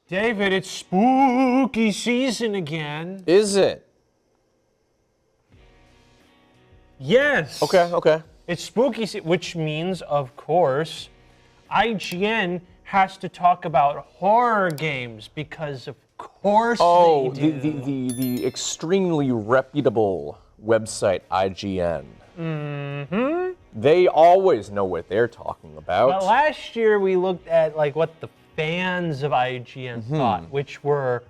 David, it's spooky season again. Is it? Yes. Okay. It's spooky season, which means, of course, IGN has to talk about horror games because, of course, they do. The extremely reputable website IGN. Mm-hmm. They always know what they're talking about. Well, last year we looked at like what the fans of IGN thought, which were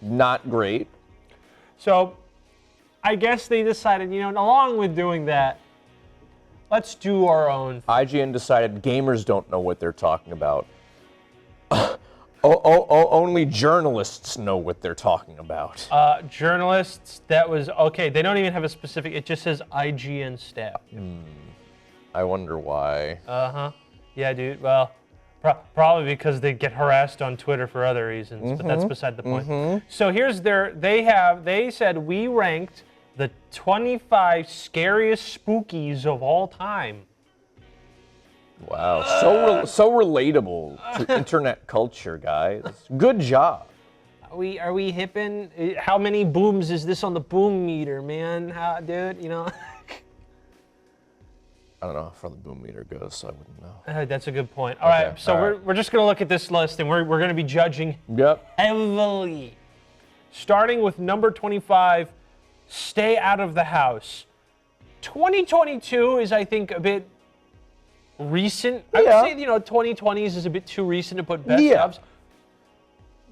not great. So I guess they decided, along with doing that, let's do our own thing. IGN decided gamers don't know what they're talking about. Only journalists know what they're talking about. Journalists, that was, okay, they don't even have a specific, it just says IGN staff. I wonder why. Uh-huh. Yeah, dude, well, probably because they get harassed on Twitter for other reasons, but that's beside the point. So here's they said we ranked the 25 scariest spookies of all time. Wow, so relatable to internet culture, guys. Good job. Are we hipping? How many booms is this on the boom meter, man? Dude, I don't know how far the boom meter goes, so I wouldn't know. That's a good point. All right, so we're just gonna look at this list and we're gonna be judging heavily. Starting with number 25, stay out of the house. 2022 is, I think, a bit recent. I would say, 2020s is a bit too recent to put best subs.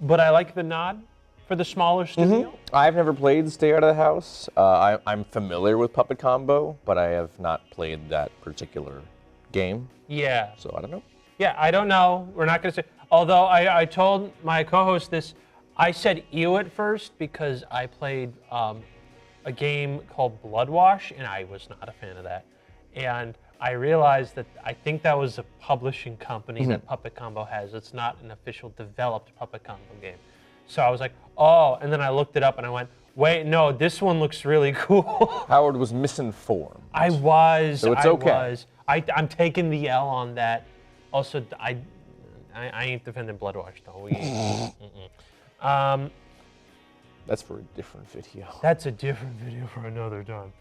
But I like the nod for the smaller studio. I've never played Stay Out of the House. I'm familiar with Puppet Combo, but I have not played that particular game. Yeah. So I don't know. Yeah, I don't know. We're not going to say. Although I told my co-host this, I said ew at first because I played a game called Blood Wash, and I was not a fan of that. And I realized that I think that was a publishing company that Puppet Combo has. It's not an official developed Puppet Combo game. So I was like, oh, and then I looked it up and I went, wait, no, this one looks really cool. Howard was misinformed. I was. So it's okay. I'm taking the L on that. Also, I ain't defending Blood Wash though. That's for a different video. That's a different video for another time.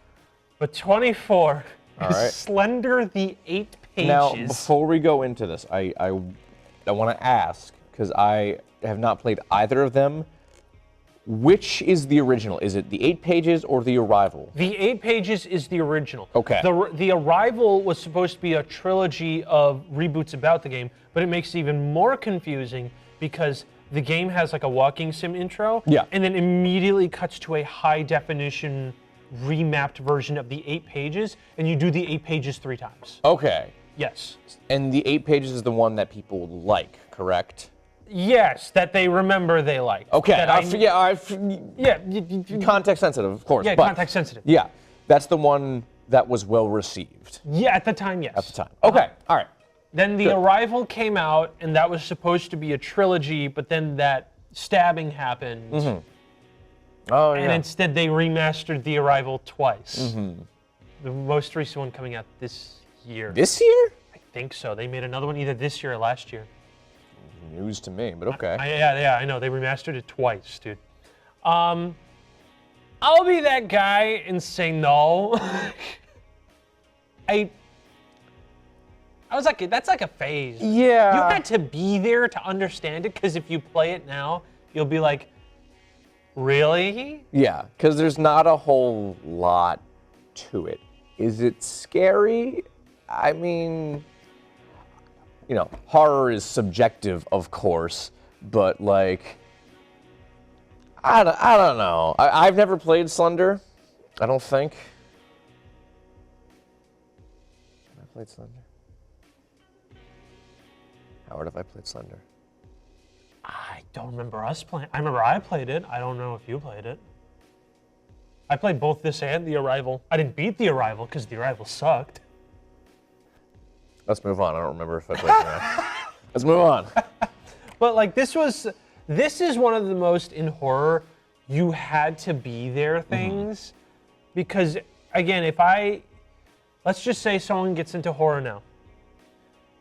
But 24 is Slender the 8 Pages. Now, before we go into this, I want to ask, because I have not played either of them, which is the original? Is it the 8 Pages or the Arrival? The 8 Pages is the original. Okay. The Arrival was supposed to be a trilogy of reboots about the game, but it makes it even more confusing because the game has like a walking sim intro, and then immediately cuts to a high definition remapped version of the 8 Pages, and you do the 8 Pages 3 times. Okay. Yes. And the 8 Pages is the one that people like, correct? Yes, that they remember they like. Okay. Context sensitive, of course. Yeah, but, context sensitive. Yeah, that's the one that was well received. Yeah, at the time, yes. At the time. Okay, all right. Then The Arrival came out, and that was supposed to be a trilogy, but then that stabbing happened. Oh, and instead they remastered The Arrival twice. The most recent one coming out this year. This year? I think so. They made another one either this year or last year. News to me, but okay. Yeah, I know. They remastered it twice, dude. I'll be that guy and say no. I was like, that's like a phase. Yeah. You had to be there to understand it, because if you play it now, you'll be like, really? Yeah, because there's not a whole lot to it. Is it scary? I mean, horror is subjective, of course, but like, I don't know. I've never played Slender, I don't think. Have I played Slender? Howard, have I played Slender? I don't remember us playing. I remember I played it. I don't know if you played it. I played both this and The Arrival. I didn't beat The Arrival because The Arrival sucked. Let's move on. I don't remember if I played that. Let's move on. But like this is one of the most in horror you had to be there things, because again, let's just say someone gets into horror now.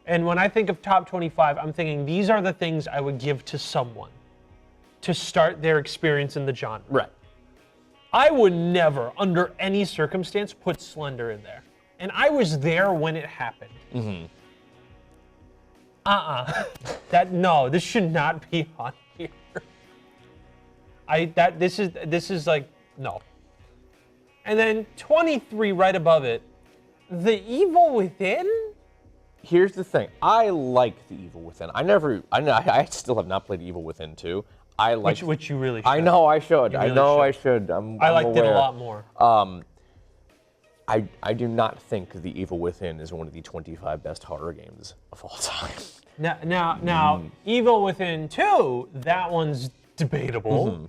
And when I think of top 25, I'm thinking these are the things I would give to someone to start their experience in the genre. Right. I would never, under any circumstance, put Slender in there. And I was there when it happened. Mm-hmm. No, this should not be on here. This is like, no. And then 23 right above it, The Evil Within? Here's the thing. I like The Evil Within. I still have not played Evil Within 2. Which you really should. I know I should. Really I should. I'm I liked aware. it a lot more. I do not think The Evil Within is one of the 25 best horror games of all time. Now, Evil Within 2, that one's debatable. Mm-hmm.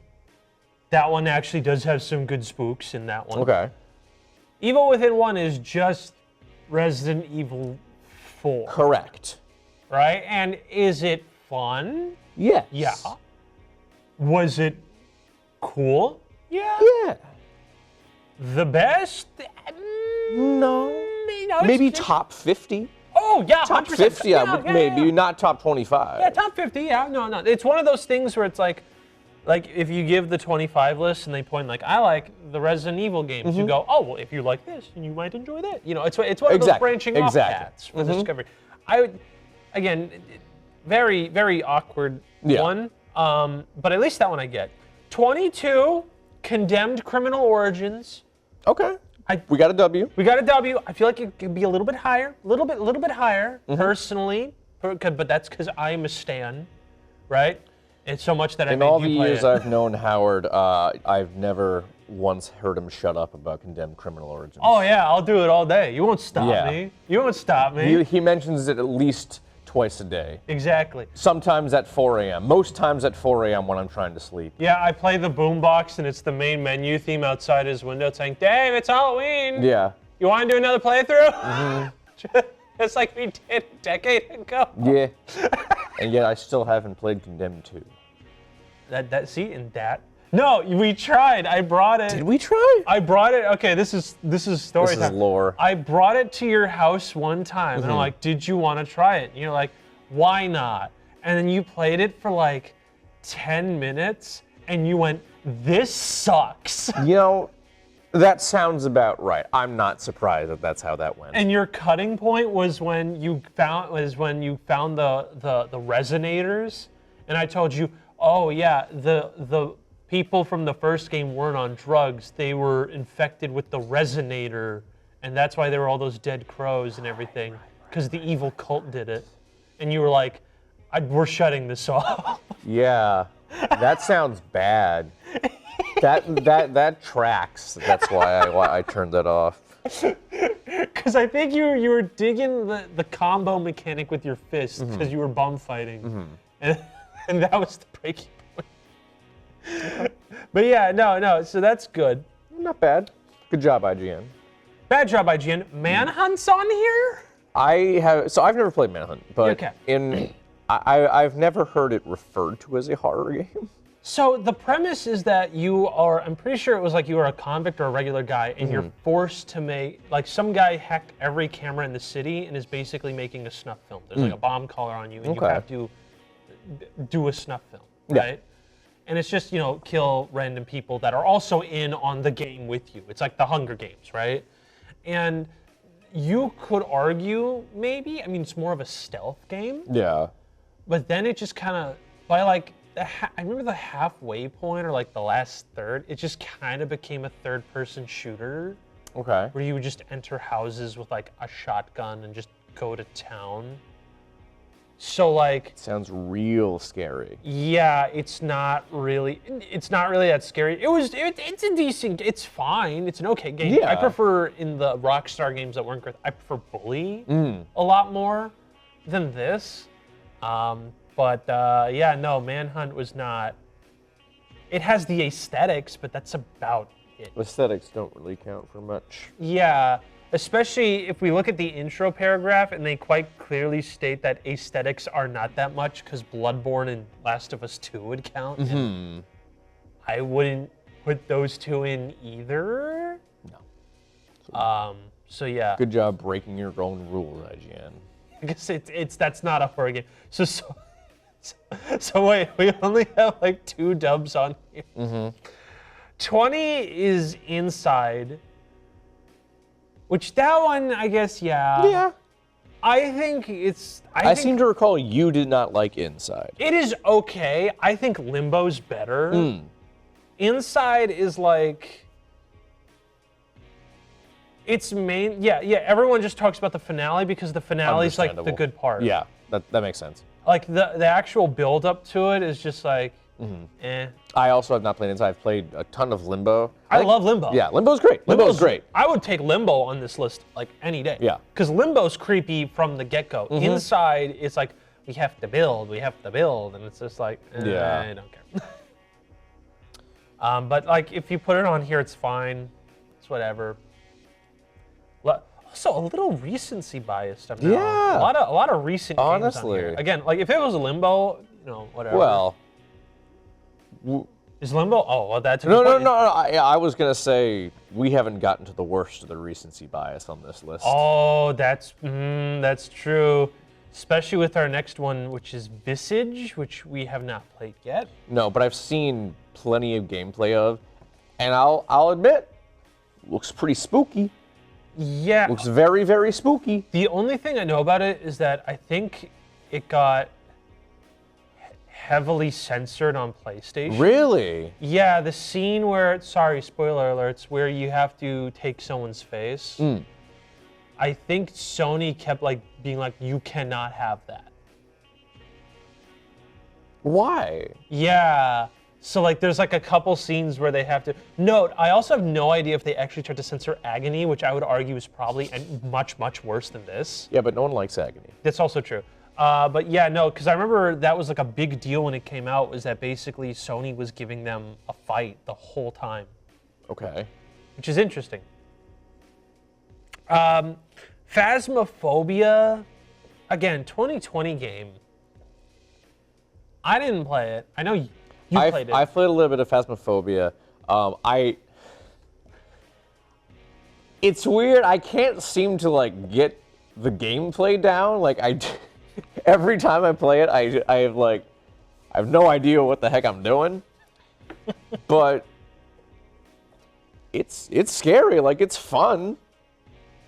That one actually does have some good spooks in that one. Okay. Evil Within 1 is just Resident Evil 4. Correct. Right? And is it fun? Yes. Yeah. Was it cool? Yeah. Yeah. The best? No. Maybe top 50. Oh, yeah, Top 100%. 50, Yeah, maybe, yeah. not top 25. Yeah, top 50, yeah. No. It's one of those things where it's like if you give the 25 list and they point like, I like the Resident Evil games, you go, oh, well, if you like this, you might enjoy that. You know, it's one of those branching off paths for Discovery. I would, again, very, very awkward one, but at least that one I get. 22, Condemned Criminal Origins. Okay. We got a W. We got a W. I feel like it could be a little bit higher, a little bit higher, personally, but that's because I'm a stan, right? It's so much that I In made all the you play years it. I've known Howard, I've never once heard him shut up about Condemned Criminal Origins. Oh yeah, I'll do it all day. You won't stop me. You won't stop me. He mentions it at least twice a day. Exactly. Sometimes at 4 a.m. Most times at 4 a.m. when I'm trying to sleep. Yeah, I play the boombox and it's the main menu theme outside his window saying, Dave, it's Halloween. Yeah. You want to do another playthrough? Just like we did a decade ago. Yeah. And yet I still haven't played Condemned 2. No, we tried. I brought it. Did we try? I brought it. Okay, this is story This is time. lore. I brought it to your house one time, and I'm like, "Did you want to try it?" And you're like, "Why not?" And then you played it for like 10 minutes, and you went, "This sucks." You know, that sounds about right. I'm not surprised that that's how that went. And your cutting point was when you found the resonators, and I told you, "Oh yeah, the people from the first game weren't on drugs. They were infected with the resonator, and that's why there were all those dead crows and everything, because the evil cult did it." And you were like, "We're shutting this off." Yeah, that sounds bad. That tracks. That's why I turned that off. Because I think you were digging the combo mechanic with your fist because you were bum fighting, and that was the breaking point. But yeah, no. So that's good. Not bad. Good job, IGN. Bad job, IGN. Manhunt's on here. I've never played Manhunt, but Okay. I've never heard it referred to as a horror game. So the premise is that I'm pretty sure it was like you are a convict or a regular guy, and you're forced to make, like some guy hacked every camera in the city and is basically making a snuff film. There's like a bomb collar on you, and you have to do a snuff film, right? And it's just, kill random people that are also in on the game with you. It's like the Hunger Games, right? And you could argue, maybe, it's more of a stealth game. Yeah. But then it just kind of, by like, I remember the halfway point or like the last third, it just kind of became a third-person shooter. Okay. Where you would just enter houses with like a shotgun and just go to town. So like, sounds real scary. Yeah, it's not really that scary. It's a decent, it's fine. It's an okay game. Yeah. I prefer, in the Rockstar games that weren't great, I prefer Bully a lot more than this. Manhunt was not. It has the aesthetics, but that's about it. Aesthetics don't really count for much. Yeah. Especially if we look at the intro paragraph and they quite clearly state that aesthetics are not that much because Bloodborne and Last of Us 2 would count. And I wouldn't put those two in either. No. So yeah. Good job breaking your own rules, IGN. guess that's not a horror game. So wait, we only have like 2 dubs on here. Mm-hmm. 20 is Inside, which that one, I guess, yeah. Yeah. I think it's. I seem to recall you did not like Inside. It is okay. I think Limbo's better. Inside is like. It's main. Yeah. Everyone just talks about the finale because the finale is like the good part. Yeah, that makes sense. Like the actual build up to it is just like, eh. I also have not played Inside. I've played a ton of Limbo. I love Limbo. Yeah, Limbo's great. Limbo's great. I would take Limbo on this list like any day. Yeah. Because Limbo's creepy from the get-go. Inside, it's like, we have to build, and it's just like, Yeah. I don't care. But like, if you put it on here, it's fine. It's whatever. Also, a little recency bias stuff now. Yeah. A lot of recent games on Honestly. here. Again, like if it was a Limbo, whatever. Well. Is Limbo? Oh, well, that's a No. good point. I was gonna say we haven't gotten to the worst of the recency bias on this list. Oh, that's true. Especially with our next one, which is Visage, which we have not played yet. No, but I've seen plenty of gameplay of, and I'll admit, looks pretty spooky. Yeah. Looks very, very spooky. The only thing I know about it is that I think it got heavily censored on PlayStation. Really? Yeah, the scene where, sorry, spoiler alerts, where you have to take someone's face. I think Sony kept being like, you cannot have that. Why? Yeah. So there's a couple scenes where they have to. Note, I also have no idea if they actually tried to censor Agony, which I would argue is probably much, much worse than this. Yeah, but no one likes Agony. That's also true. But yeah, no, because I remember that was a big deal when it came out, was that basically Sony was giving them a fight the whole time. Okay. Which is interesting. Phasmophobia, again, 2020 game. I didn't play it. I know you played it. I played a little bit of Phasmophobia. It's weird. I can't seem to get the gameplay down. Every time I play it, I have no idea what the heck I'm doing. But it's scary. It's fun.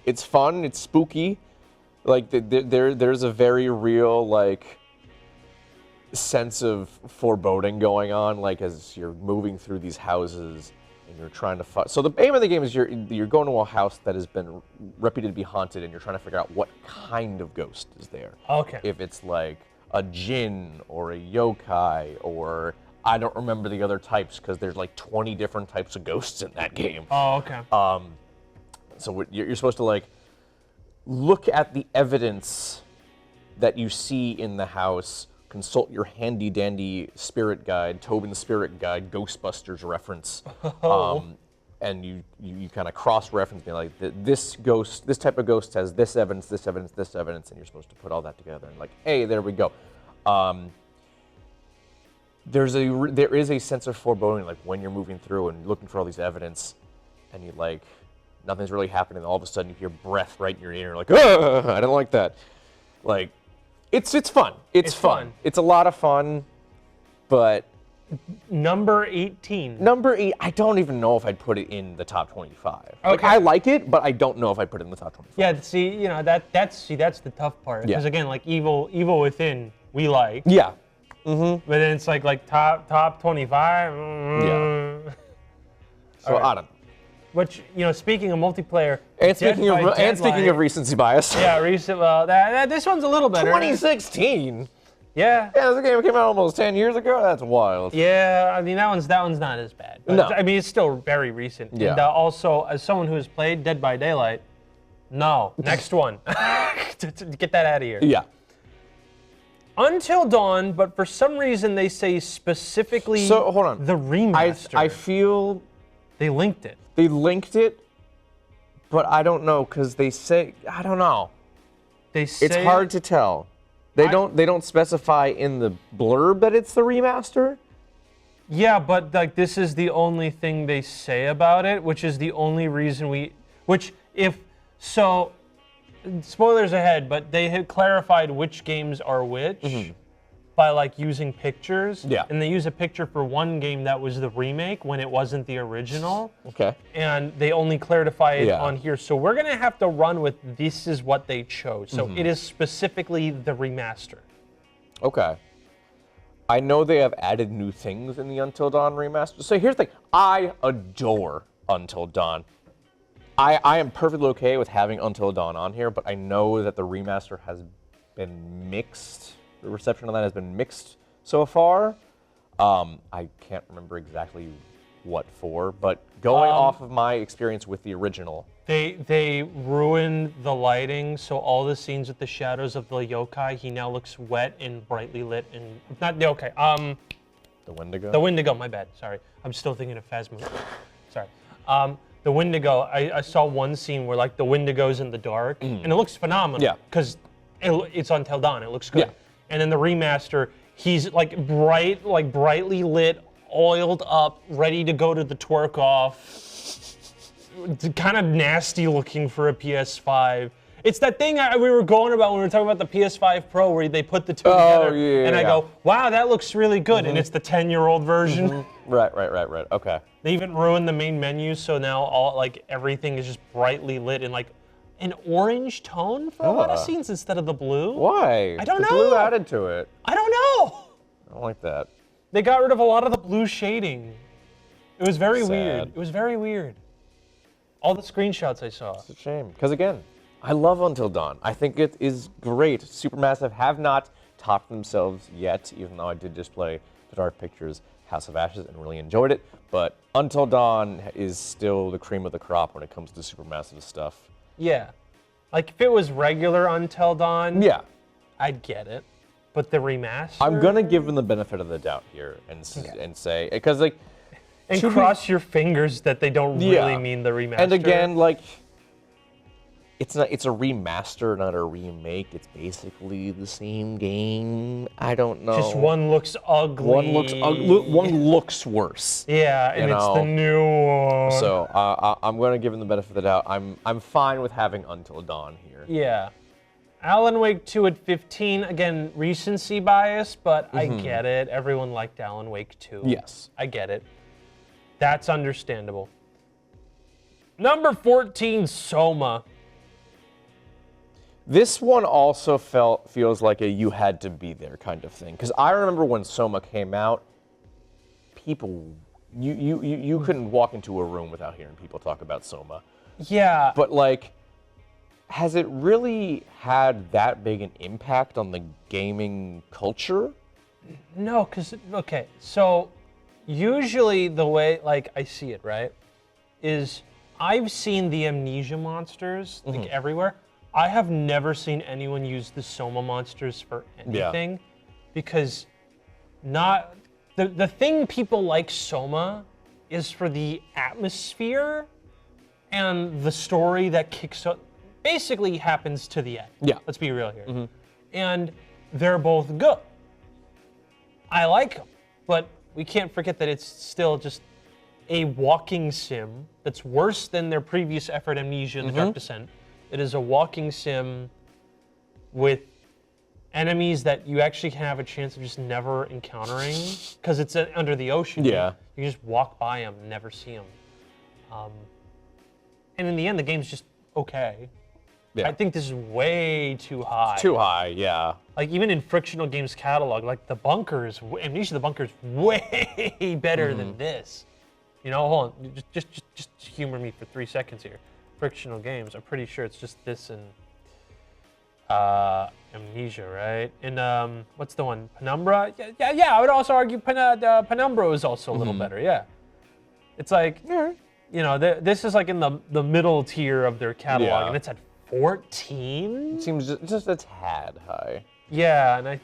It's fun. It's spooky. There's a very real sense of foreboding going on, as you're moving through these houses and you're trying to find. So the aim of the game is you're going to a house that has been reputed to be haunted, and you're trying to figure out what kind of ghost is there. Okay. If it's a djinn or a yokai, or I don't remember the other types because there's 20 different types of ghosts in that game. Oh, okay. So you're supposed to look at the evidence that you see in the house, consult your handy dandy spirit guide, Tobin's spirit guide, Ghostbusters reference, and you kind of cross-reference, being this type of ghost has this evidence, this evidence, this evidence, and you're supposed to put all that together and hey, there we go. There is a sense of foreboding when you're moving through and looking for all these evidence, and you nothing's really happening. And all of a sudden you hear breath right in your ear. You're I don't like that. It's fun. It's fun. It's a lot of fun, but Number 18. Number 8, I don't even know if I'd put it in the top 25. Okay. I like it, but I don't know if I'd put it in the top 25. Yeah, see, that's the tough part. Because again, Evil Within, we like. Yeah. Mm-hmm. But then it's top 25. Yeah. So right. I don't know. Which, speaking of multiplayer, and speaking of recency bias. Yeah, this one's a little better. 2016. Yeah. Yeah, this game came out almost 10 years ago. That's wild. Yeah, I mean that one's not as bad. But no. It's still very recent. Yeah. And also, as someone who has played Dead by Daylight, no, next one. Get that out of here. Yeah. Until Dawn, but for some reason they say specifically. So hold on. The remaster. I feel they linked it. They linked it, but I don't know because they say I don't know. They say it's hard to tell. They don't specify in the blurb that it's the remaster. Yeah, but this is the only thing they say about it, which is the only reason spoilers ahead, but they had clarified which games are which by like using pictures. Yeah. And they use a picture for one game that was the remake when it wasn't the original. Okay. And they only clarify it Yeah. on here. So we're going to have to run with this is what they chose. So it is specifically the remaster. Okay. I know they have added new things in the Until Dawn remaster. So here's the thing. I adore Until Dawn. I am perfectly okay with having Until Dawn on here, but I know that the remaster has been mixed. The reception of that has been mixed so far. I can't remember exactly what for, but going off of my experience with the original. They ruined the lighting, so all the scenes with the shadows of the yokai, he now looks wet and brightly lit, and not the yokai. The Wendigo? The Wendigo. My bad. Sorry, I'm still thinking of Phasma. Sorry. The Wendigo. I saw one scene where like the Wendigo's in the dark, and it looks phenomenal. Yeah. Because it's Until Dawn. It looks good. Yeah. And in the remaster, he's like brightly lit, oiled up, ready to go to the twerk off. Kind of nasty looking for a PS5. It's that thing we were going about when we were talking about the PS5 Pro where they put the two together. Yeah, and I go, wow, that looks really good. And it's the 10-year-old version. Right. Okay. They even ruined the main menu, so now everything is just brightly lit in like an orange tone for a lot of scenes instead of the blue. Why? I don't the know. Blue added to it. I don't know. I don't like that. They got rid of a lot of the blue shading. It was very Sad. weird. It was very weird. All the screenshots I saw. It's a shame. Because again, I love Until Dawn. I think it is great. Supermassive have not topped themselves yet, even though I did just play the Dark Pictures House of Ashes and really enjoyed it. But Until Dawn is still the cream of the crop when it comes to Supermassive stuff. Yeah. Like if it was regular Until Dawn, Yeah. I'd get it. But the remaster? I'm going to give them the benefit of the doubt here and say, because like, And cross your fingers that they don't really mean the remaster. And again, like, it's a remaster, not a remake. It's basically the same game. I don't know. Just one looks ugly. One looks ugly. One looks worse. Yeah, and it's the new one. So I'm going to give them the benefit of the doubt. I'm fine with having Until Dawn here. Yeah. Alan Wake 2 at 15. Again, recency bias, but I get it. Everyone liked Alan Wake 2. Yes. I get it. That's understandable. Number 14, Soma. This one also feels like a you had to be there kind of thing. Because I remember when Soma came out, people, you couldn't walk into a room without hearing people talk about Soma. Yeah. But like, has it really had that big an impact on the gaming culture? No, because, okay, so usually the way, like, I see it, right, is I've seen the amnesia monsters, like, everywhere. I have never seen anyone use the Soma monsters for anything, because the thing people like Soma is for the atmosphere and the story that kicks up, basically happens to the end. Yeah. Let's be real here. And they're both good. I like them, but we can't forget that it's still just a walking sim that's worse than their previous effort, Amnesia and the Dark Descent. It is a walking sim with enemies that you actually can have a chance of just never encountering because it's under the ocean. Yeah. You just walk by them and never see them. And in the end, the game's just okay. Yeah. I think this is way too high. Too high, yeah. Like even in Frictional Games catalog, like the bunkers, Amnesia the Bunker's way better than this. You know, hold on, just humor me for 3 seconds here. Frictional Games, I'm pretty sure it's just this and Amnesia, right? And what's the one? Penumbra? Yeah. I would also argue Penumbra is also a little better. Yeah, it's like you know, this is like in the middle tier of their catalog, and it's at 14. It seems just a tad high. Yeah, and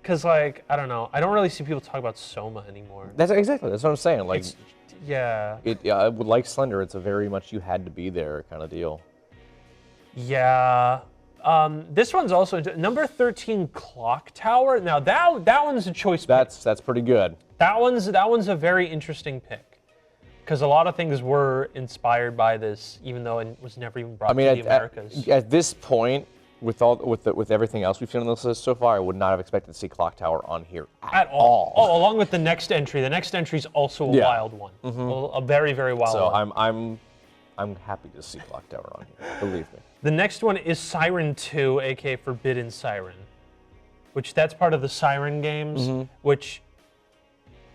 because like I don't know, I don't really see people talk about Soma anymore. That's what I'm saying. Like, like Slender, it's a very much you had to be there kind of deal. Yeah. This one's also number 13, Clock Tower. Now that one's a choice pick. That's pretty good. That one's a very interesting pick. because a lot of things were inspired by this, even though it was never even brought to the Americas. At this point, with everything else we've seen on this list so far, I would not have expected to see Clock Tower on here at all. Oh, along with the next entry. The next entry is also a wild one. A very, very wild one. So I'm happy to see Clock Tower on here. Believe me. The next one is Siren 2, aka Forbidden Siren, which that's part of the Siren games, which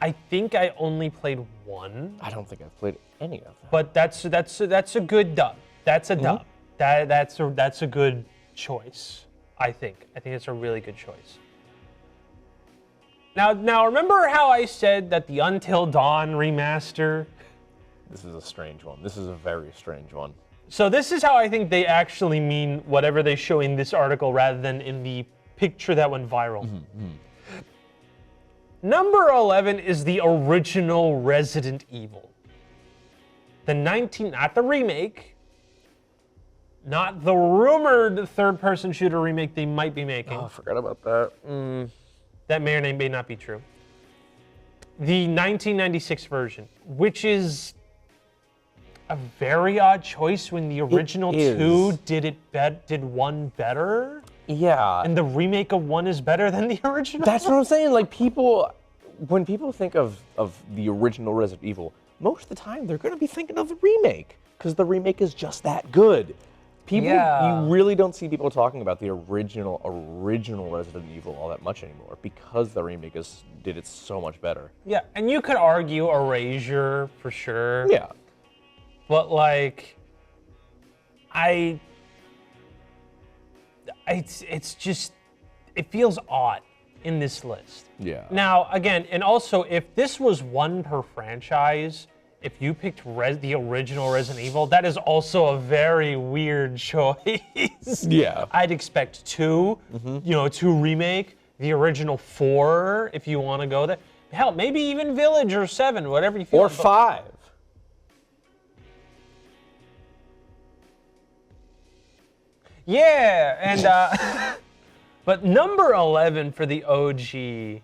I think I only played one. I don't think I've played any of them. But that's a good dub. That's a dub. That's a good choice. I think it's a really good choice. Now remember how I said that the Until Dawn remaster? This is a strange one. This is a very strange one. So this is how I think they actually mean whatever they show in this article rather than in the picture that went viral. Number 11 is the original Resident Evil. Not the remake, not the rumored third-person shooter remake they might be making. Oh, I forgot about that. That may or may not be true. The 1996 version, which is a very odd choice when the original 2 did 1 better. Yeah. And the remake of 1 is better than the original. That's what I'm saying. Like when people think of the original Resident Evil, most of the time they're going to be thinking of the remake because the remake is just that good. You really don't see people talking about the original Resident Evil all that much anymore because the remake did it so much better. Yeah, and you could argue Erasure for sure. Yeah. But like, it's just, it feels odd in this list. Yeah. Now, again, and also, if this was 1 per franchise, if you picked the original Resident Evil, that is also a very weird choice. Yeah. I'd expect 2, 2 remake, the original 4, if you want to go there. Hell, maybe even Village or 7, whatever you feel. Or 5. Yeah, and but number 11 for the OG.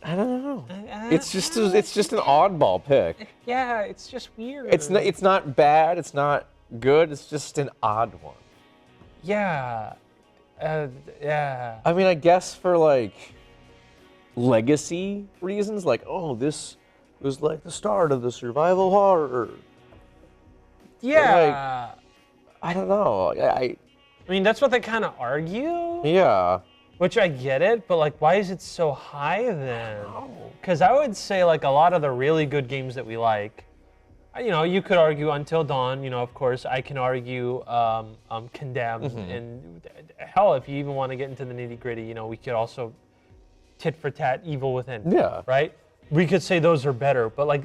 I don't know. It's just an oddball pick. Yeah, it's just weird. It's not bad. It's not good. It's just an odd one. Yeah. Yeah. I mean, I guess for like legacy reasons, like, oh, this was like the start of the survival horror. Yeah. Like, I don't know. I mean, that's what they kind of argue. Yeah. Which I get it, but like, why is it so high then? Because I would say like a lot of the really good games that we like, you could argue Until Dawn, of course. I can argue Condemned, and hell, if you even want to get into the nitty gritty, we could also tit for tat Evil Within. Yeah. Right? We could say those are better, but like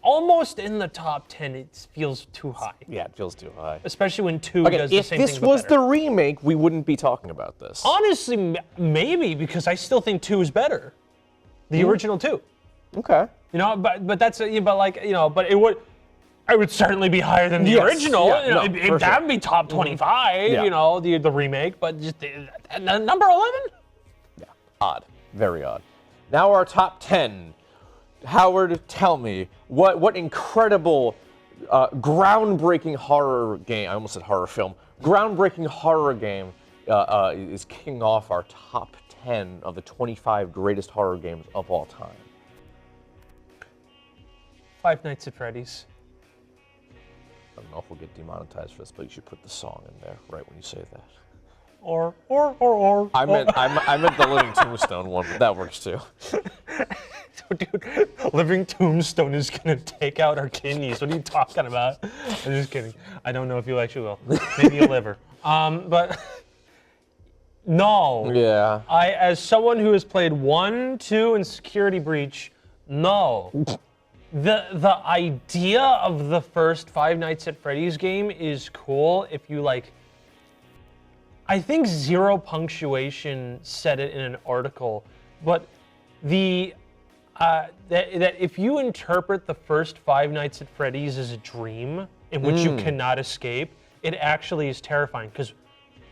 almost in the top 10, it feels too high. Yeah, it feels too high. Especially when 2 does the same thing. If this was the remake, we wouldn't be talking about this. Honestly, maybe, because I still think 2 is better. The original 2. Okay. But that's but it would. I would certainly be higher than the original. Yeah, that would be top 25. The remake, but just number 11. Yeah, odd, very odd. Now our top 10. Howard, tell me, what incredible, groundbreaking horror game, I almost said horror film, groundbreaking horror game is kicking off our top 10 of the 25 greatest horror games of all time? Five Nights at Freddy's. I don't know if we'll get demonetized for this, but you should put the song in there right when you say that. Or. I meant the Living Tombstone one, but that works too. Dude, Living Tombstone is gonna take out our kidneys. What are you talking about? I'm just kidding. I don't know if you actually will. Maybe a liver. But no. Yeah. As someone who has played 1, 2, and Security Breach, no. The idea of the first Five Nights at Freddy's game is cool if you like. I think Zero Punctuation said it in an article, but that if you interpret the first Five Nights at Freddy's as a dream in which you cannot escape, it actually is terrifying. Because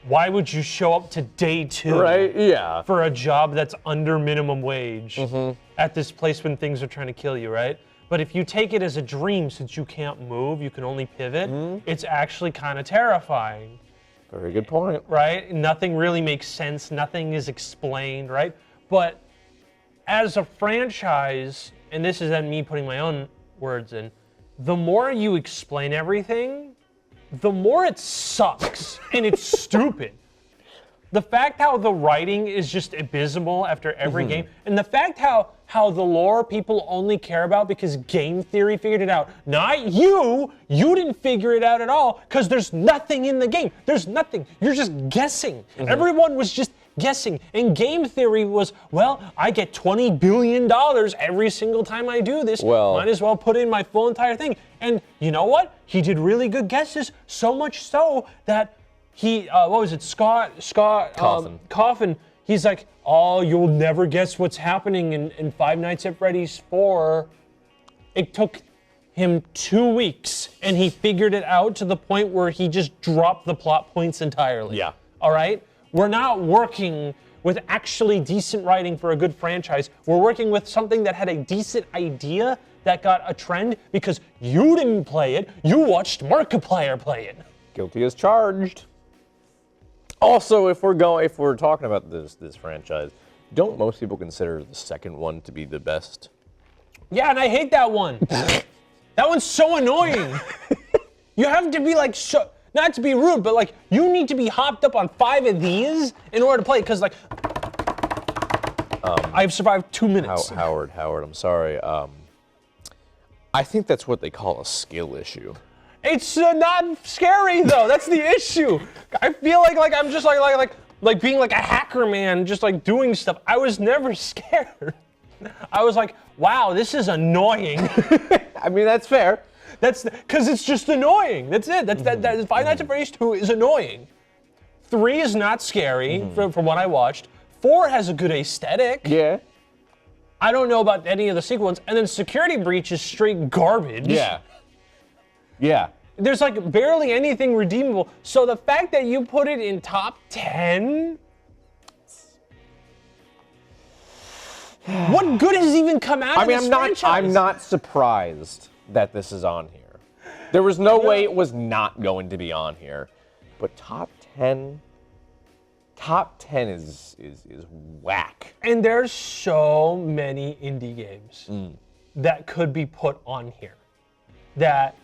why would you show up to day 2 Right? Yeah. for a job that's under minimum wage at this place when things are trying to kill you, right? But if you take it as a dream, since you can't move, you can only pivot, it's actually kind of terrifying. Very good point. Right? Nothing really makes sense. Nothing is explained, right? But as a franchise, and this is then me putting my own words in, the more you explain everything, the more it sucks and it's stupid. The fact how the writing is just abysmal after every game, and the fact how the lore people only care about because game theory figured it out. Not you. You didn't figure it out at all because there's nothing in the game. There's nothing. You're just guessing. Everyone was just guessing. And game theory was, well, I get $20 billion every single time I do this. Well, might as well put in my full entire thing. And you know what? He did really good guesses, so much so that he, what was it, Scott Coffin, he's like, oh, you'll never guess what's happening in Five Nights at Freddy's 4. It took him 2 weeks, and he figured it out to the point where he just dropped the plot points entirely. Yeah. All right? We're not working with actually decent writing for a good franchise. We're working with something that had a decent idea that got a trend because you didn't play it. You watched Markiplier play it. Guilty as charged. Also, if we're talking about this franchise, don't most people consider the second one to be the best? Yeah, and I hate that one. That one's so annoying. You have to be like, so, not to be rude, but like, you need to be hopped up on 5 of these in order to play, because like, I've survived 2 minutes. Howard, I'm sorry. I think that's what they call a skill issue. It's not scary though. That's the issue. I feel like I'm just like being like a hacker man, just like doing stuff. I was never scared. I was like, wow, this is annoying. I mean, that's fair. That's because it's just annoying. That's it. That Five Nights at Freddy's 2 is annoying. 3 is not scary from what I watched. 4 has a good aesthetic. Yeah. I don't know about any of the sequel ones. And then Security Breach is straight garbage. Yeah. Yeah. There's like barely anything redeemable. So the fact that you put it in top 10, what good has even come out of this franchise? I'm not surprised that this is on here. There was no way it was not going to be on here. But top 10 is whack. And there's so many indie games that could be put on here that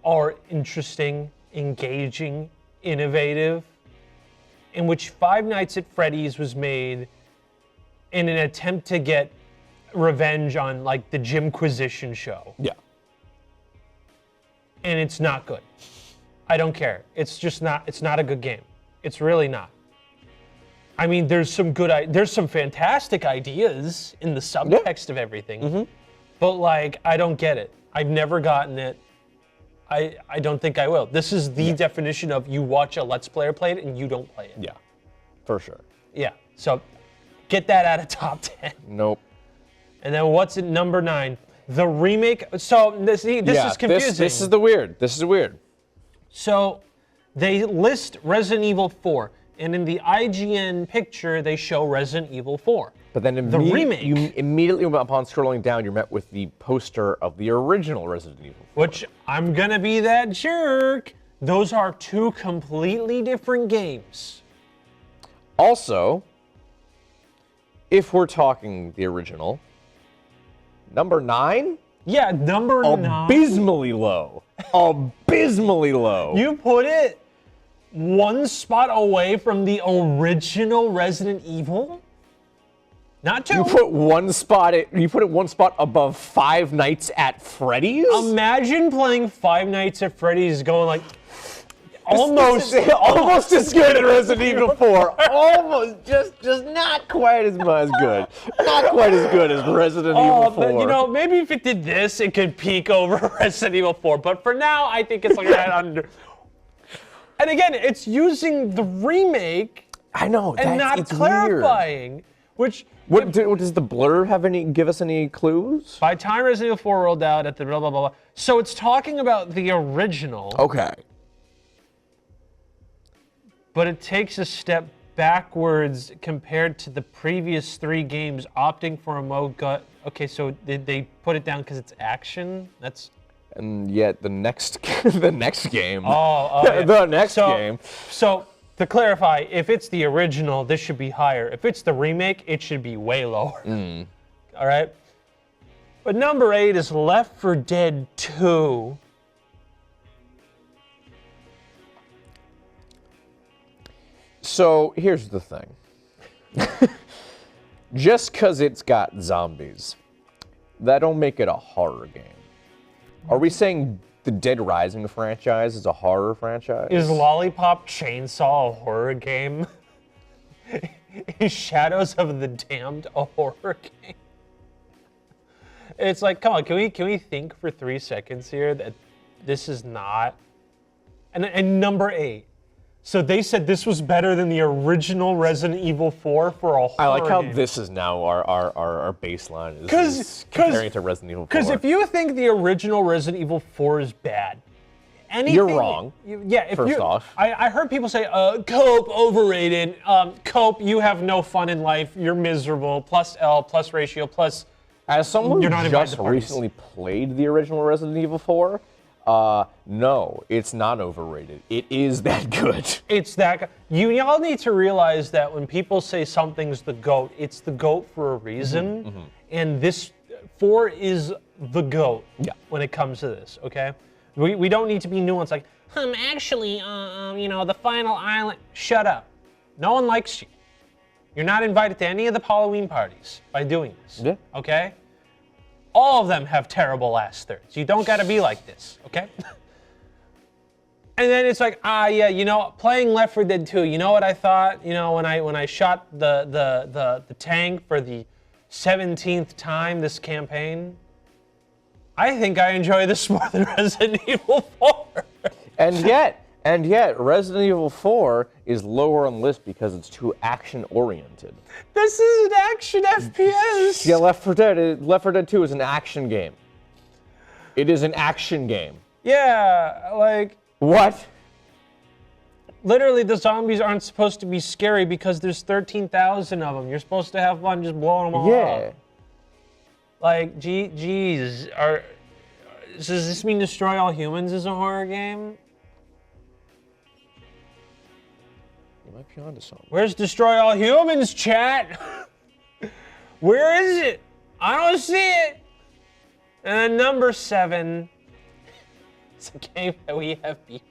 are interesting, engaging, innovative, in which Five Nights at Freddy's was made in an attempt to get revenge on like the Jimquisition show. Yeah. And it's not good. I don't care. It's just not, it's not a good game. It's really not. I mean, there's some fantastic ideas in the subtext of everything, but like, I don't get it. I've never gotten it. I don't think I will. This is the definition of you watch a Let's Player play it and you don't play it. Yeah, for sure. Yeah, so get that out of top 10. Nope. And then what's at number 9? The remake. So this is confusing. This is weird. This is weird. So they list Resident Evil 4, and in the IGN picture they show Resident Evil 4. But then the remake. You immediately, upon scrolling down, you're met with the poster of the original Resident Evil 4. Which, I'm gonna be that jerk. Those are 2 completely different games. Also, if we're talking the original, number 9? Yeah, number 9. Abysmally low. Abysmally low. You put it 1 spot away from the original Resident Evil? Not 2. You put it 1 spot above Five Nights at Freddy's? Imagine playing Five Nights at Freddy's going like almost as good as Resident Evil 4. Almost, just not quite as good. Not quite as good as Resident Evil 4. But, you know, maybe if it did this, it could peak over Resident Evil 4. But for now, I think it's like right under. And again, it's using the remake. I know, and not clarifying, weird. Which. Does the blurb give us any clues? By time Resident Evil 4 rolled out at the blah, blah, blah, blah. So it's talking about the original. Okay. but it takes a step backwards compared to the previous 3 games opting for a mode gut. Okay, so did they put it down because it's action? That's And yet the next the next game. yeah. The next game. So to clarify, if it's the original, this should be higher. If it's the remake, it should be way lower. All right. But number 8 is Left 4 Dead 2. So here's the thing. Just because it's got zombies, that don't make it a horror game. Are we saying the Dead Rising franchise is a horror franchise? Is Lollipop Chainsaw a horror game? Is Shadows of the Damned a horror game? It's like, come on, can we think for 3 seconds here that this is not? And number 8. So they said this was better than the original Resident Evil 4 for a horror I like how game. this is now our baseline is comparing it to Resident Evil 4. Because if you think the original Resident Evil 4 is bad, anything, You're wrong. First off. I heard people say, Cope, overrated. Cope, you have no fun in life. You're miserable. Plus L, plus ratio, plus... As someone You're not who invited just to parties. recently played the original Resident Evil 4, no, it's not overrated. It is that good. It's that... Y'all need to realize that when people say something's the GOAT, it's the GOAT for a reason. And this 4 is the GOAT when it comes to this, okay? We don't need to be nuanced like, actually, the final island... Shut up. No one likes you. You're not invited to any of the Halloween parties by doing this, okay? All of them have terrible last thirds. You don't gotta be like this, okay? And then it's like, playing Left 4 Dead 2, you know what I thought? When I shot the tank for the 17th time this campaign, I think I enjoy this more than Resident Evil 4. And yet, Resident Evil 4 is lower on the list because it's too action-oriented. This is an action FPS. Yeah, Left 4 Dead 2 is an action game. It is an action game. Yeah, like... What? Literally, the zombies aren't supposed to be scary because there's 13,000 of them. You're supposed to have fun just blowing them all up. Like, geez, does this mean Destroy All Humans is a horror game? You might be onto something. Where's Destroy All Humans, chat? Where is it? I don't see it. And then number 7, it's a game that we have beat.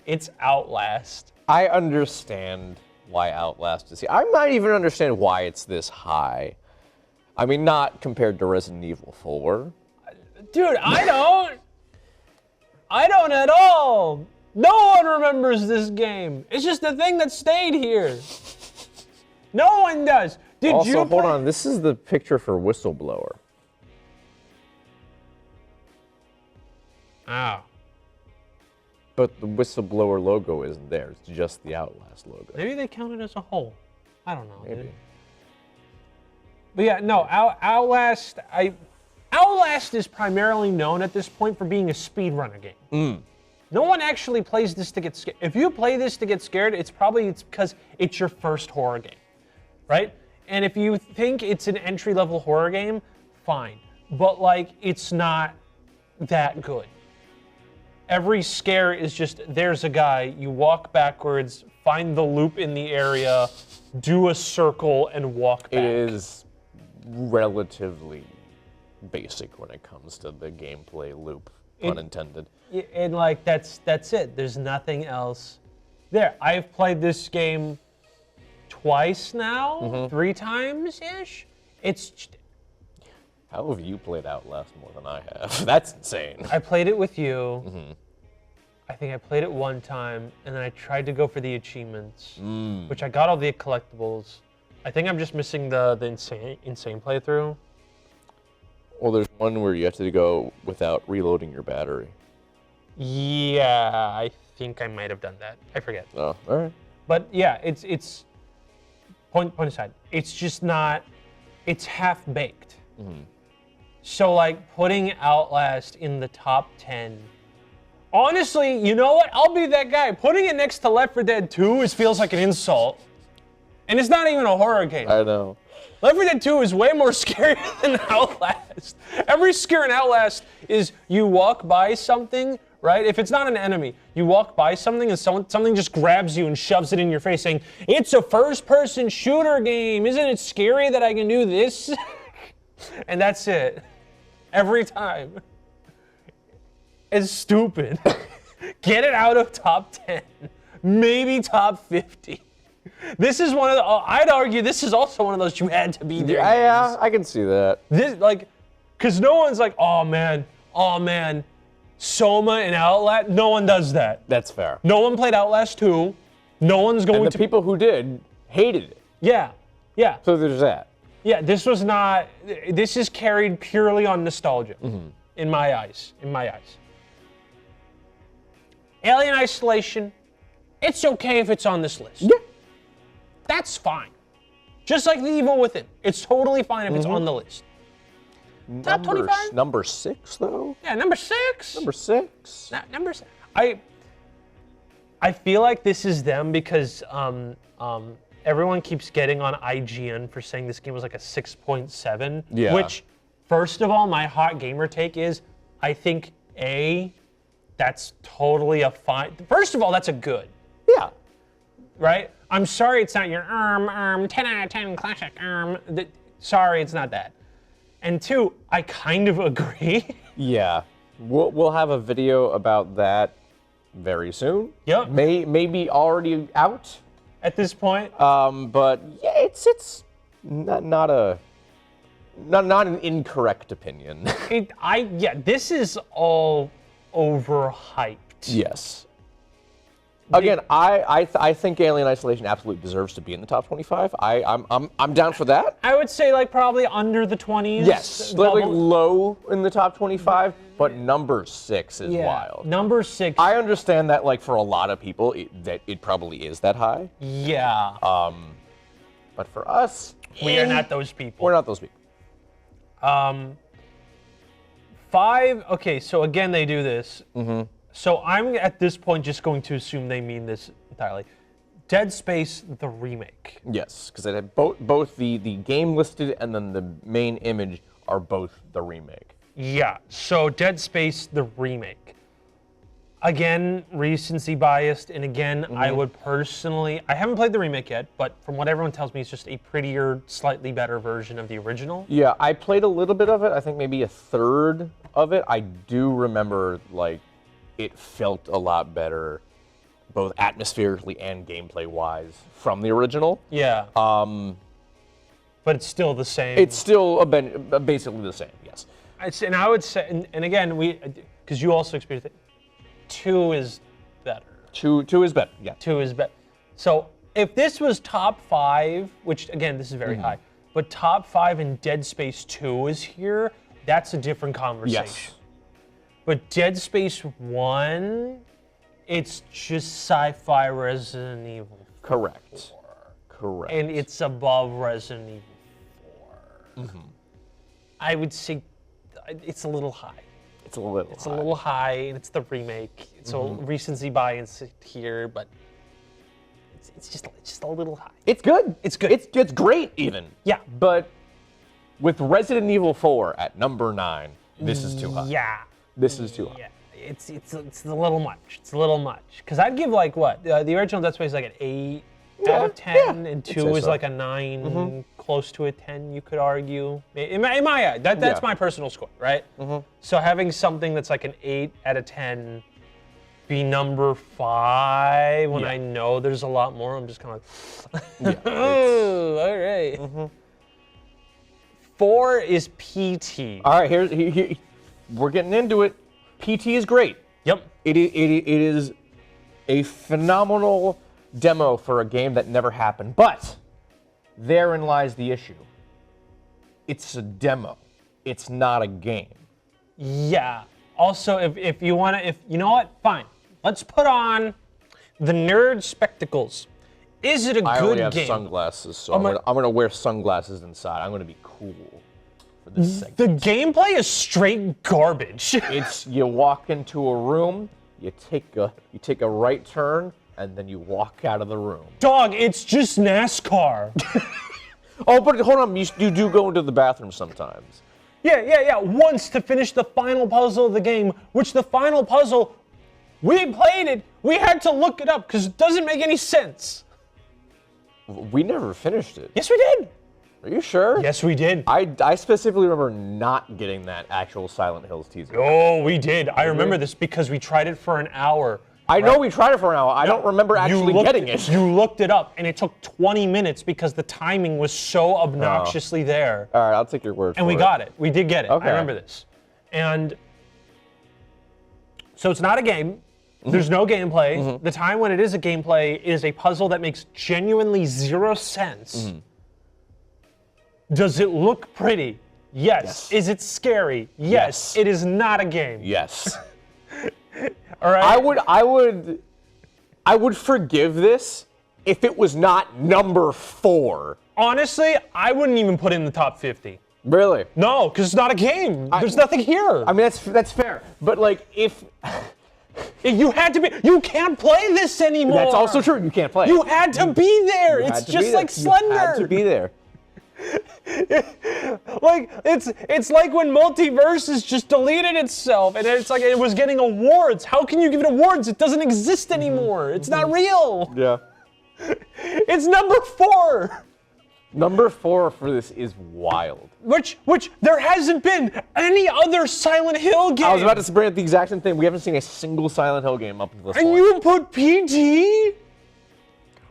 It's Outlast. I understand why Outlast is here. I might even understand why it's this high. I mean, not compared to Resident Evil 4. Dude, I don't. I don't at all. No one remembers this game. It's just the thing that stayed here. No one does. Did also, you hold on. This is the picture for Whistleblower. Oh. But the Whistleblower logo isn't there. It's just the Outlast logo. Maybe they count it as a whole. I don't know. Maybe. Dude. But yeah, no, Outlast is primarily known at this point for being a speedrunner game. No one actually plays this to get scared. If you play this to get scared, it's because it's your first horror game, right? And if you think it's an entry-level horror game, fine. But, like, it's not that good. Every scare is just, there's a guy, you walk backwards, find the loop in the area, do a circle, and walk back. It is relatively basic when it comes to the gameplay loop, pun intended. And like that's it. There's nothing else there. I've played this game twice now, 3 times ish. How have you played Outlast more than I have? That's insane. I played it with you. I think I played it 1 time, and then I tried to go for the achievements, which I got all the collectibles. I think I'm just missing the insane playthrough. Well, there's one where you have to go without reloading your battery. Yeah, I think I might have done that. I forget. Oh, all right. But yeah, it's point aside. It's just not. It's half baked. So like putting Outlast in the top 10 Honestly, you know what? I'll be that guy. Putting it next to Left 4 Dead 2 feels like an insult. And it's not even a horror game. I know. Left 4 Dead 2 is way more scary than Outlast. Every scare in Outlast is you walk by something, right? If it's not an enemy, you walk by something and something just grabs you and shoves it in your face saying, it's a first-person shooter game. Isn't it scary that I can do this? And that's it. Every time. It's stupid. Get it out of top 10. Maybe top 50. This is one of the, I'd argue this is also one of those you had to be there. Yeah, I can see that. This, like, because no one's like, oh man, Soma and Outlast, no one does that. That's fair. No one played Outlast 2. No one's going And to. the people who did hated it. Yeah. So there's that. Yeah, this was not, this is carried purely on nostalgia, in my eyes. Alien Isolation, it's okay if it's on this list. Yeah. That's fine. Just like The Evil Within, it's totally fine if it's on the list. Top 25? Number 6, though? Yeah, number 6. Number 6. Number 6. I feel like this is them because everyone keeps getting on IGN for saying this game was like a 6.7. Yeah. Which, first of all, my hot gamer take is, I think that's totally a fine. First of all, that's a good. Yeah. Right? I'm sorry it's not your 10 out of 10 classic sorry, it's not that. And 2, I kind of agree. Yeah. We'll have a video about that very soon. Yep. Maybe already out. At this point. But yeah, it's not an incorrect opinion. This is all overhyped. Yes. Again, I think Alien Isolation absolutely deserves to be in the top 25. I'm down for that. I would say like probably under the 20s. Yes, like low in the top 25, but number 6 is wild. Number 6. I understand that like for a lot of people that it probably is that high. Yeah. But for us, we are not those people. We're not those people. 5. Okay, so again they do this. So I'm at this point just going to assume they mean this entirely. Dead Space, the remake. Yes, because it had both the game listed and then the main image are both the remake. Yeah, so Dead Space, the remake. Again, recency biased, and again, I would personally, I haven't played the remake yet, but from what everyone tells me, it's just a prettier, slightly better version of the original. Yeah, I played a little bit of it, I think maybe a third of it. I do remember, like, it felt a lot better, both atmospherically and gameplay-wise, from the original. Yeah. But it's still the same. It's still basically the same, yes. And I would say, and again, because you also experienced it, 2 is better. 2 is better, yeah. 2 is better. So if this was top 5, which again, this is very high, but top 5 and Dead Space 2 is here, that's a different conversation. Yes. But Dead Space 1, it's just sci-fi Resident Evil 4. Correct. And it's above Resident Evil 4. I would say it's a little high. It's a little high, and it's the remake. So recency bias here, but it's just a little high. It's good. It's good. It's great even. Yeah. But with Resident Evil 4 at number 9, this is too high. Yeah. This is too high. Yeah. It's a little much. It's a little much. Because I'd give like what? The original Dead Space is like an 8 out of 10, and 2 is like a 9, close to a 10, you could argue. In my eye, that's my personal score, right? So having something that's like an 8 out of 10 be number 5 when I know there's a lot more, I'm just kind of like, oh, all right. 4 is PT. All right, here, we're getting into it. PT is great. Yep. It is a phenomenal demo for a game that never happened, but therein lies the issue. It's a demo. It's not a game. Yeah. Also, if you want to, you know what? Fine. Let's put on the nerd spectacles. Is it a good game? I only have sunglasses, so I'm gonna wear sunglasses inside. I'm gonna be cool for this segment. The gameplay is straight garbage. It's you walk into a room, you take a right turn, and then you walk out of the room. Dog, it's just NASCAR. Oh, but hold on, you do go into the bathroom sometimes. Yeah. Once to finish the final puzzle of the game, which the final puzzle, we played it, we had to look it up because it doesn't make any sense. We never finished it. Yes, we did. Are you sure? Yes, we did. I specifically remember not getting that actual Silent Hills teaser. Oh, we did. I remember this because we tried it for an hour. I know we tried it for an hour. I don't remember actually getting it. You looked it up, and it took 20 minutes because the timing was so obnoxiously there. All right, I'll take your word for it. And we got it. We did get it. Okay. I remember this. And so it's not a game. There's no gameplay. The time when it is a gameplay is a puzzle that makes genuinely zero sense. Does it look pretty? Yes. Is it scary? Yes. It is not a game. Yes. All right. I would forgive this if it was not number 4. Honestly, I wouldn't even put it in the top 50. Really? No, because it's not a game. There's nothing here. I mean, that's fair. But like, if you had to be, you can't play this anymore. that's also true, you can't play. You had to be there. It's just like Slender. You had to be there. Like it's like when Multiverses just deleted itself, and it's like it was getting awards. How can you give it awards? It doesn't exist anymore. It's not real. Yeah. It's number 4. Number 4 for this is wild. Which there hasn't been any other Silent Hill game. I was about to bring up the exact same thing. We haven't seen a single Silent Hill game up until this point. And you put PT?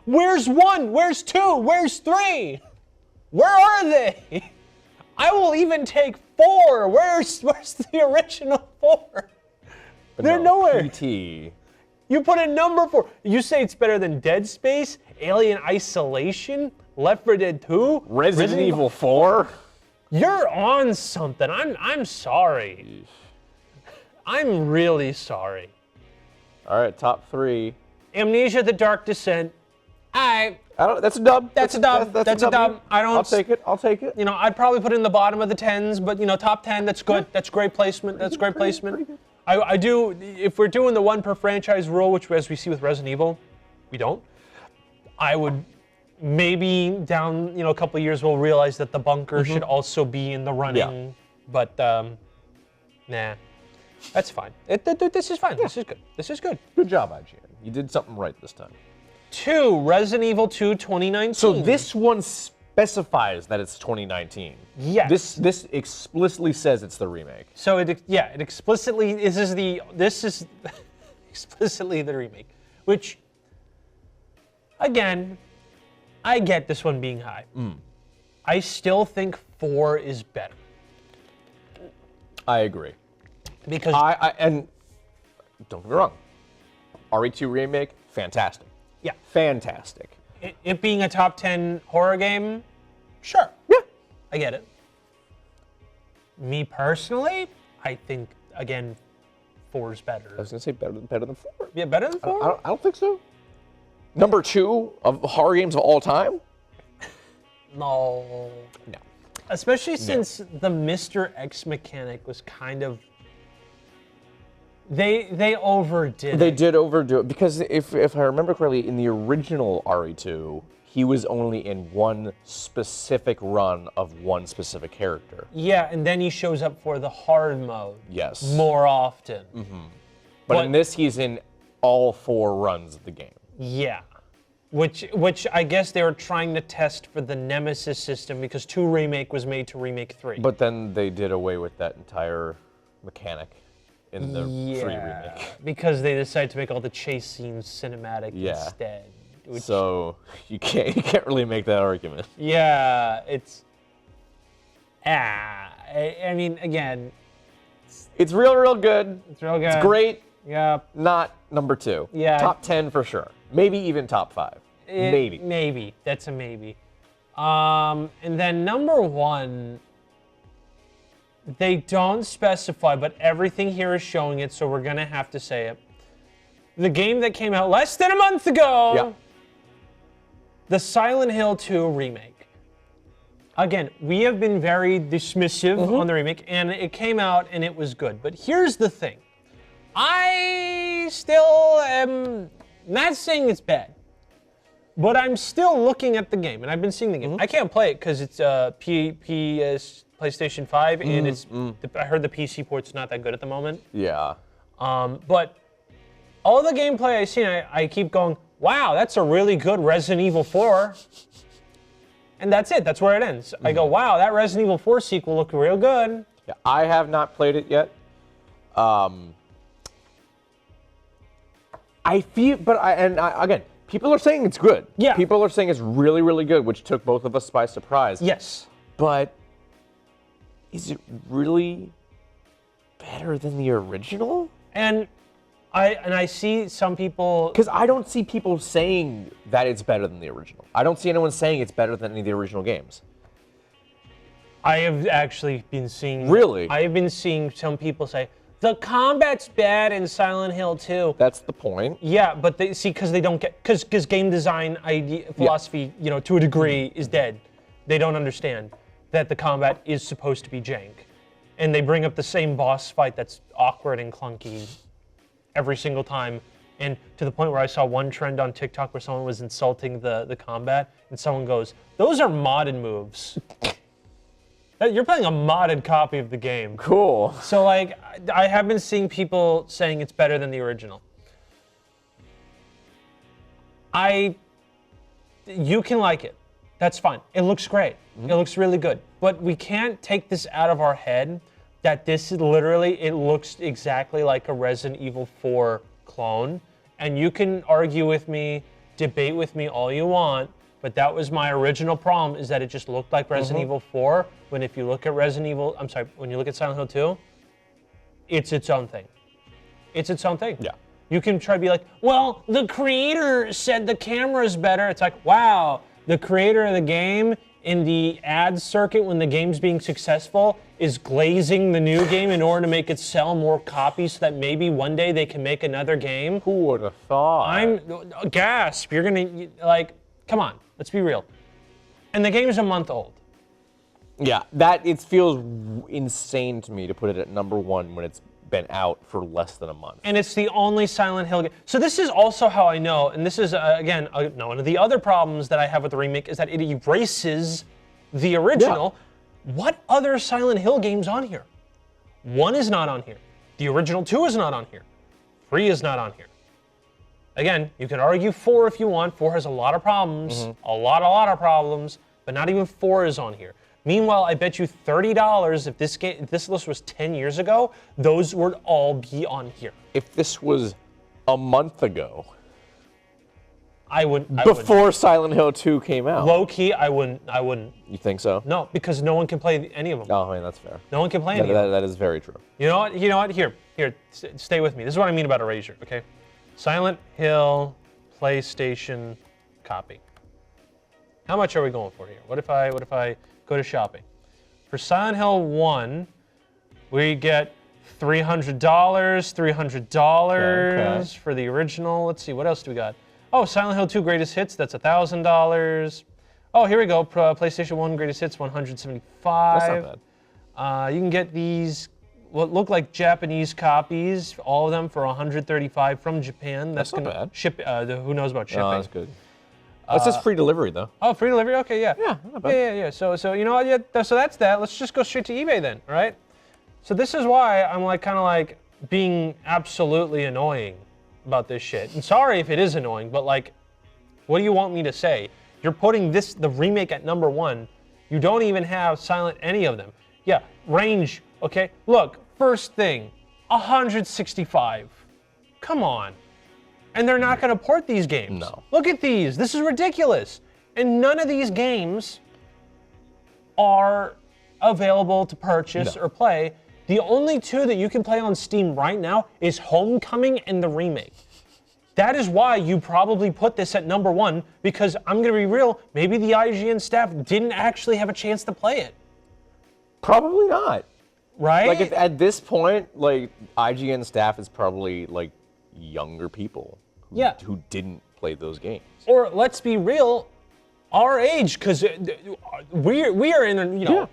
Where's 1? Where's 2? Where's 3? Where are they? I will even take 4. Where's the original 4? But They're nowhere. PT. You put in number 4. You say it's better than Dead Space, Alien Isolation, Left 4 Dead 2, Resident Evil 4. You're on something. I'm sorry. I'm really sorry. All right, top 3. Amnesia: The Dark Descent. That's a dub. That's a dub. That's a dub. I'll take it. You know, I'd probably put it in the bottom of the 10s, but you know, top 10. That's good. Yeah. That's great placement. That's great placement. Pretty good. I do. If we're doing the 1 per franchise rule, which as we see with Resident Evil, we don't. I would maybe down a couple of years we'll realize that the bunker should also be in the running. Yeah. But nah, that's fine. This is fine. Yeah. This is good. This is good. Good job, IGN. You did something right this time. 2, Resident Evil 2 2019. So this one specifies that it's 2019. Yes. This explicitly says it's the remake. So it explicitly this is explicitly the remake, which again, I get this one being high. I still think 4 is better. I agree. Because and don't get me wrong, RE2 remake, fantastic. Yeah. Fantastic. It being a top 10 horror game, sure. Yeah. I get it. Me personally, I think, again, 4 is better. I was going to say better than 4. Yeah, better than 4? I don't think so. Number 2 of horror games of all time? No. Especially since the Mr. X mechanic was kind of... They overdid it. They did overdo it, because if I remember correctly, in the original RE2, he was only in one specific run of one specific character. Yeah, and then he shows up for the hard mode. Yes. More often. But in this, he's in all 4 runs of the game. Yeah. Which I guess they were trying to test for the Nemesis system, because 2 Remake was made to remake 3. But then they did away with that entire mechanic in the 3 remake. Because they decided to make all the chase scenes cinematic instead. So you can't really make that argument. Yeah, it's I mean, again, it's real good. It's real good. It's great. Yeah. Not number 2. Yeah. Top 10 for sure. Maybe even top 5. Maybe. Maybe. That's a maybe. And then number 1, they don't specify, but everything here is showing it, so we're gonna have to say it. The game that came out less than a month ago. Yeah. The Silent Hill 2 remake. Again, we have been very dismissive on the remake, and it came out and it was good. But here's the thing. I still am not saying it's bad, but I'm still looking at the game, and I've been seeing the game. I can't play it because it's PlayStation 5, and it's. I heard the PC port's not that good at the moment. Yeah. But all the gameplay I've seen, I keep going, wow, that's a really good Resident Evil 4. And that's it. That's where it ends. I go, wow, that Resident Evil 4 sequel looked real good. Yeah, I have not played it yet. I feel, again, people are saying it's good. Yeah. People are saying it's really, really good, which took both of us by surprise. Yes. But is it really better than the original? And I see some people. Because I don't see people saying that it's better than the original. I don't see anyone saying it's better than any of the original games. I have actually been seeing. Really? I have been seeing some people say the combat's bad in Silent Hill 2. That's the point. Yeah, but they see because they don't get because game design philosophy, to a degree, is dead. They don't understand that the combat is supposed to be jank, and they bring up the same boss fight that's awkward and clunky every single time. And to the point where I saw one trend on TikTok where someone was insulting the combat, and someone goes, "Those are modded moves." You're playing a modded copy of the game. Cool. So, like, I have been seeing people saying it's better than the original. You can like it. That's fine. It looks great. It looks really good. But we can't take this out of our head that this is literally, it looks exactly like a Resident Evil 4 clone. And you can argue with me, debate with me all you want, but that was my original problem, is that it just looked like Resident Evil 4, when if you look at when you look at Silent Hill 2, it's its own thing. It's its own thing. Yeah. You can try to be like, well, the creator said the camera's better. It's like, wow, the creator of the game in the ad circuit when the game's being successful is glazing the new game in order to make it sell more copies so that maybe one day they can make another game. Who would have thought? Gasp. You're gonna, like, come on, let's be real. And the game's a month old. Yeah, it feels insane to me to put it at number 1 when it's been out for less than a month. And it's the only Silent Hill game. So this is also how I know, and this is, again, one of the other problems that I have with the remake is that it erases the original. Yeah. What other Silent Hill games on here? 1 is not on here. The original 2 is not on here. 3 is not on here. Again, you can argue 4 if you want. 4 has a lot of problems, a lot of problems, but not even 4 is on here. Meanwhile, I bet you $30 if this list was 10 years ago, those would all be on here. If this was a month ago, I wouldn't. Before Silent Hill 2 came out. Low key, I wouldn't. You think so? No, because no one can play any of them. Oh, I mean, that's fair. No one can play any of them. That is very true. You know what? Here, stay with me. This is what I mean about erasure, okay? Silent Hill PlayStation copy. How much are we going for here? What if I go to shopping? For Silent Hill 1, we get $300, $300 for the original. Let's see, what else do we got? Oh, Silent Hill 2 Greatest Hits, that's $1,000. Oh, here we go, PlayStation 1 Greatest Hits, $175. That's not bad. You can get these, what look like Japanese copies, all of them for $135 from Japan. That's not bad. Ship, who knows about shipping? Oh, that's good. It says free delivery, though. Oh, free delivery? Okay, yeah. Yeah, not bad. Yeah. So you know what? Yeah, so that's that. Let's just go straight to eBay then, all right? So this is why I'm kind of being absolutely annoying about this shit. And sorry if it is annoying, but what do you want me to say? You're putting the remake at number 1. You don't even have any of them. Yeah, range, okay? Look, first thing, 165. Come on. And they're not going to port these games. No. Look at these. This is ridiculous. And none of these games are available to purchase or play. The only 2 that you can play on Steam right now is Homecoming and the remake. That is why you probably put this at number 1, because I'm going to be real, maybe the IGN staff didn't actually have a chance to play it. Probably not. Right? If at this point, IGN staff is probably younger people who didn't play those games. Or let's be real, our age, because we are in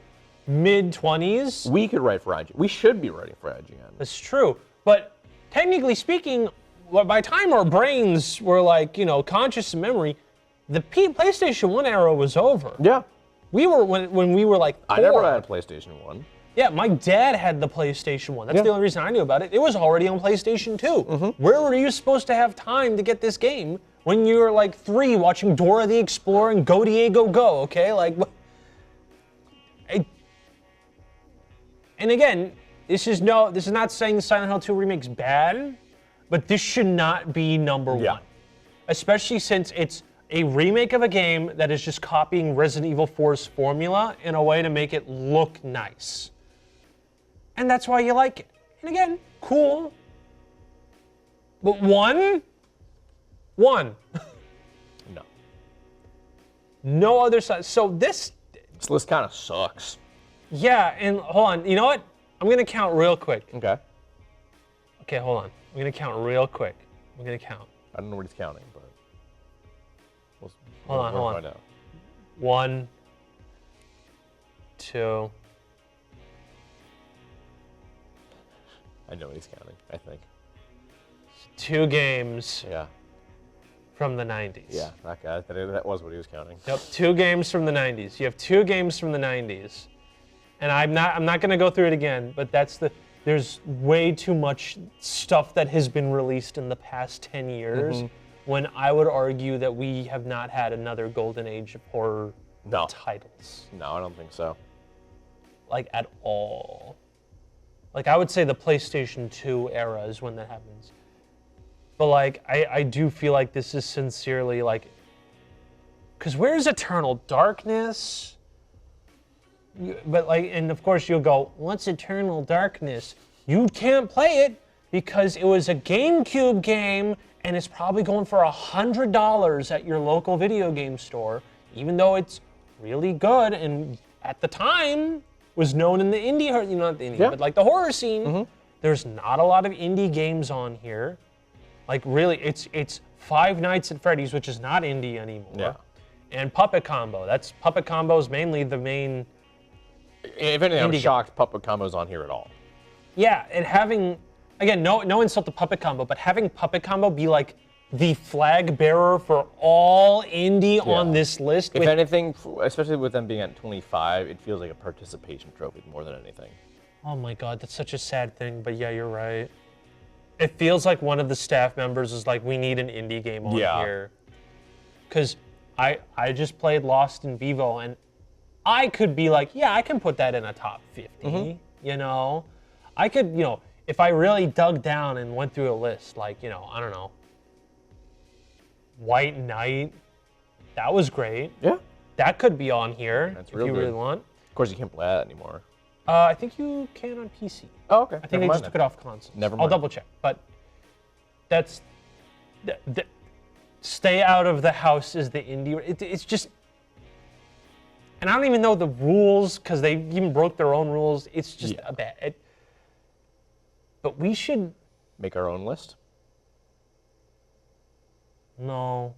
mid-20s. We could write for IGN. We should be writing for IGN. That's true, but technically speaking, by the time our brains were like, conscious in memory, the PlayStation 1 era was over. Yeah. We were, when we were like 4. I never had a PlayStation 1. Yeah, my dad had the PlayStation 1. That's the only reason I knew about it. It was already on PlayStation 2. Where were you supposed to have time to get this game when you were like 3 watching Dora the Explorer and Go Diego Go, okay? Like, and again, this is not saying Silent Hill 2 Remake's bad, but this should not be number one. Especially since it's a remake of a game that is just copying Resident Evil 4's formula in a way to make it look nice. And that's why you like it. And again, cool. But one. No. No other side. So this list kind of sucks. Yeah, and hold on. You know what? I'm going to count real quick. Okay. Okay, hold on. I'm going to count real quick. I'm going to count. I don't know what he's counting, but Hold on. Find out. 1, 2. I know what he's counting, I think. 2 games Yeah. from the 90s. Yeah, that guy. That was what he was counting. Yep, 2 games from the 90s. You have 2 games from the 90s. And I'm not going to go through it again, but there's way too much stuff that has been released in the past 10 years when I would argue that we have not had another golden age of horror titles. No, I don't think so. Like, at all. Like, I would say the PlayStation 2 era is when that happens. But, like, I do feel like this is sincerely, like... Because where's Eternal Darkness? But, like, and of course you'll go, what's Eternal Darkness? You can't play it because it was a GameCube game and it's probably going for $100 at your local video game store, even though it's really good and at the time was known in the indie, not the indie, but like the horror scene. There's not a lot of indie games on here. Like really, it's Five Nights at Freddy's, which is not indie anymore. Yeah. And Puppet Combo. Puppet Combo is mainly the main. If anything, I'm shocked Puppet Combo's on here at all. Yeah, and having, again, no insult to Puppet Combo, but having Puppet Combo be like the flag bearer for all indie on this list. If anything, especially with them being at 25, it feels like a participation trophy more than anything. Oh my God, that's such a sad thing, but yeah, you're right. It feels like one of the staff members is like, we need an indie game on here. Because I just played Lost in Vivo, and I could be like, yeah, I can put that in a top 50, I could, if I really dug down and went through a list, like, I don't know, White Knight, that was great. Yeah. That could be on here if you really want. Of course, you can't play that anymore. I think you can on PC. Oh, okay. I think they just took it off console. Never mind. I'll double check, but that's... Stay out of the house is the indie. It's just... And I don't even know the rules, because they even broke their own rules. It's just a bad... But we should... Make our own list? No.